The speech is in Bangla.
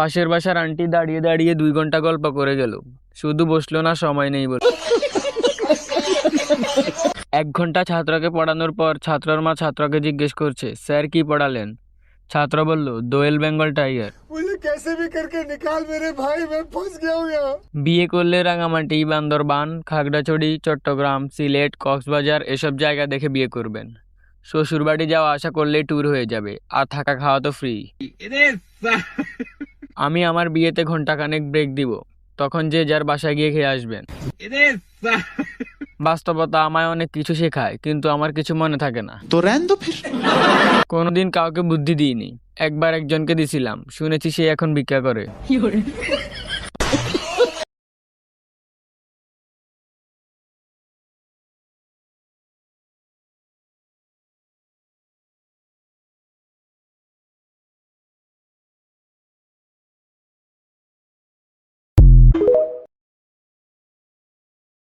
পাশের বাসার আন্টি দাঁড়িয়ে দাঁড়িয়ে 2 ঘন্টা গল্প করে গেল, শুধু বসলো না, সময় নেই বলে। 1 ঘন্টা ছাত্রকে পড়ানোর পর ছাত্রর মা ছাত্রকে জিজ্ঞেস করছে, স্যার কি পড়ালেন? ছাত্র বলল, দোয়েল বেঙ্গল টাইগার। বিয়ে করলে রাঙামাটি, বান্দরবান, খাগড়াছড়ি, চট্টগ্রাম, সিলেট, কক্সবাজার এসব জায়গা দেখে বিয়ে করবেন। শ্বশুর বাড়ি যাওয়া আসা করলেই ট্যুর হয়ে যাবে, আর থাকা খাওয়া তো ফ্রি। আমি আমার বিয়েতে ঘন্টাখানেক ব্রেক দিব, তখন যে যার বাসায় গিয়ে খেয়ে আসবেন। বাস্তবতা আমায় অনেক কিছু শেখায়, কিন্তু আমার কিছু মনে থাকে না। তো रहने दो फिर। কোনোদিন কাউকে বুদ্ধি দিইনি, একবার একজনকে দিছিলাম, শুনেছি সে এখন ভিক্ষা করে।